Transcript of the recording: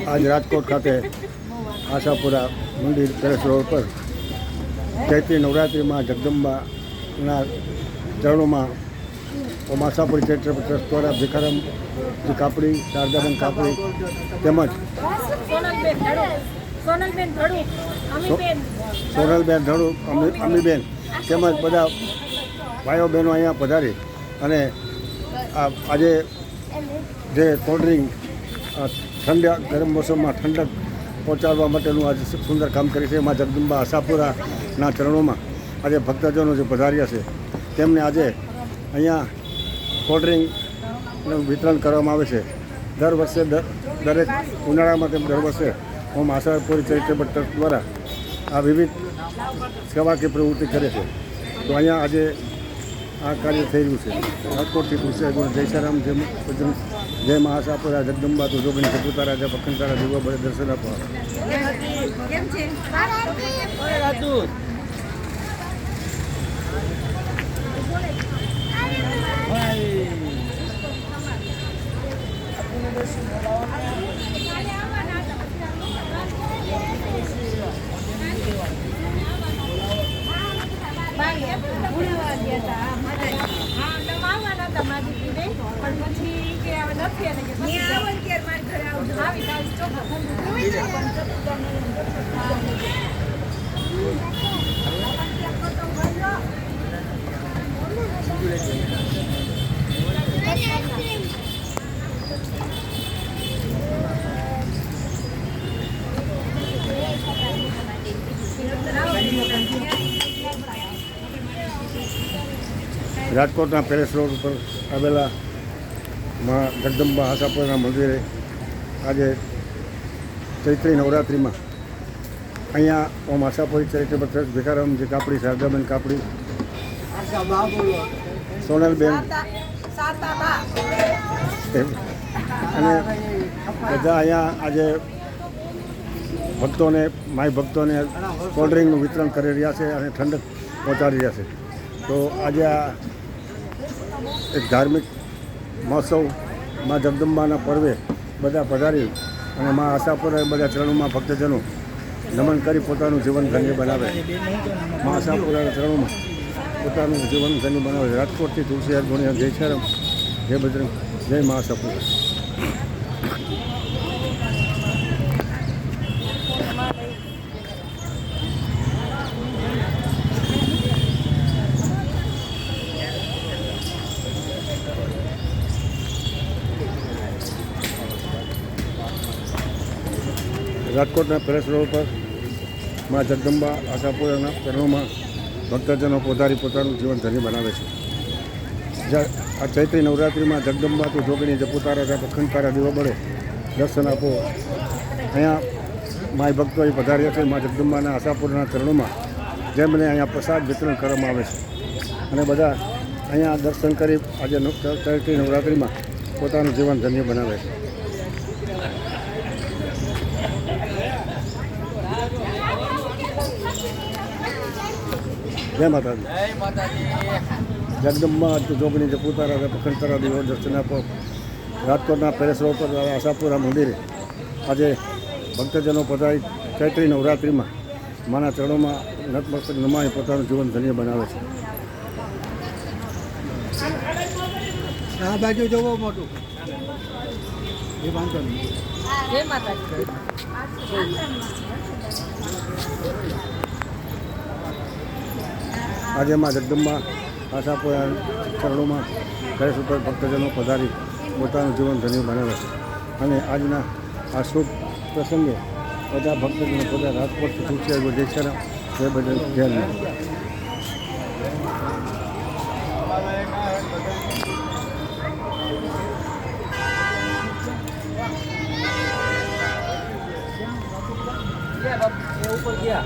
આજ રાજકોટ ખાતે આશાપુરા મંદિર પેલેસ રોડ પર ચૈત્રી નવરાત્રિમાં જગદંબાના ચરણોમાં આશાપુરી ચૈત્ર ટ્રસ્ટ દ્વારા ભિખારામજી કાપડી, શારદાબેન કાપડી તેમજ સોનલબેન ધડુ, અમીબેન તેમજ બધા ભાઈઓ બહેનો અહીંયા પધારી અને આજે જે કોલ્ડ્રિંક ઠંડા ગરમ મોસમમાં ઠંડક પહોંચાડવા માટેનું આજે સુંદર કામ કરી છે. એમાં જગદંબા આશાપુરાના ચરણોમાં આજે ભક્તજનો જે પધાર્યા છે તેમને આજે અહીંયા કોલ્ડ્રિંકનું વિતરણ કરવામાં આવે છે. દર વર્ષે દરેક ઉનાળામાં તેમ દર વર્ષે આશાપુરી ચેરિટેબલ ટ્રસ્ટ દ્વારા આ વિવિધ સેવાકીય પ્રવૃત્તિ કરે છે. તો અહીંયા આજે આ કાર્ય થઈ રહ્યું છે. રાજકોટથી તુલસી જય શ્રીરામ, જય મા આશાપુરા, જગદંબા તું જોગણી સપુતા રાજા પખંડ દીવા બળે દર્શન આપવા. રાજકોટના પેલેસ રોડ ઉપર આવેલા મા જગદંબા આશાપુરાના મંદિરે આજે ચૈત્રી નવરાત્રિમાં અહીંયા આશાપુરી ચેરિટેબલ ટ્રસ્ટ ભિખારામજી કાપડી, શારદાબેન કાપડી, સોનલબેન અને બધા અહીંયા આજે ભક્તોને, માય ભક્તોને કોલ્ડ્રિંકનું વિતરણ કરી રહ્યા છે અને ઠંડક પહોંચાડી રહ્યા છે. તો આજે આ એક ધાર્મિક મહોત્સવ માં જગદંબાના પર્વે બધા પધારી અને મા આશાપુરા બધા ચરણોમાં ભક્તજનો નમન કરી પોતાનું જીવન ધન્ય બનાવે. મા આશાપુરાના ચરણોમાં પોતાનું જીવન ધન્ય બનાવે. રાજકોટથી તુલસી અરગોણિયા, જય શ્રીરામ, જય બજરંગ, જય મા આશાપુરા. રાજકોટના પેલેસ રોડ પર મા જગદંબા આશાપુરાના ચરણોમાં ભક્તજનો પધારી પોતાનું જીવન ધન્ય બનાવે છે. આ ચૈત્રી નવરાત્રિમાં જગદંબા તું જોગણી જપુતા રાજા પખંડ તારા દીવા બળે દર્શન આપો. અહીંયા માય ભક્તોએ પધાર્યા છે. મા જગદંબાના આશાપુરાના ચરણોમાં જેમને અહીંયા પ્રસાદ વિતરણ કરવામાં આવે છે અને બધા અહીંયા દર્શન કરી આજે ચૈત્રી નવરાત્રિમાં પોતાનું જીવન ધન્ય બનાવે છે. જય માતાજી. જગદંબા જોગણી જપુતા રાજા પખંડ તારા દીવા દર્શન આપો. રાજકોટના પેલેસ રોડ પર આશાપુરા મંદિરે આજે ભક્તજનો પધારી ચૈત્રી નવરાત્રિમાં માના ચરણોમાં નતમસ્તક નમાઈ પોતાનું જીવન ધન્ય બનાવે છે. આ બાજુ જોવો મોટું. એ વાંધો નહીં. જય માતાજી. આજે માં જગદંબા આશાપુરા ચરણોમાં પેલેસ ઉપર ભક્તજનો પધારી પોતાનું જીવન ધન્ય બનાવે છે અને આજના આ શુભ પ્રસંગે બધા ભક્તજનો બધા રાજકોટથી તુલસી જય શ્રીરામ, જય બજરંગ, જય હનુમાન. ઉપર ગયા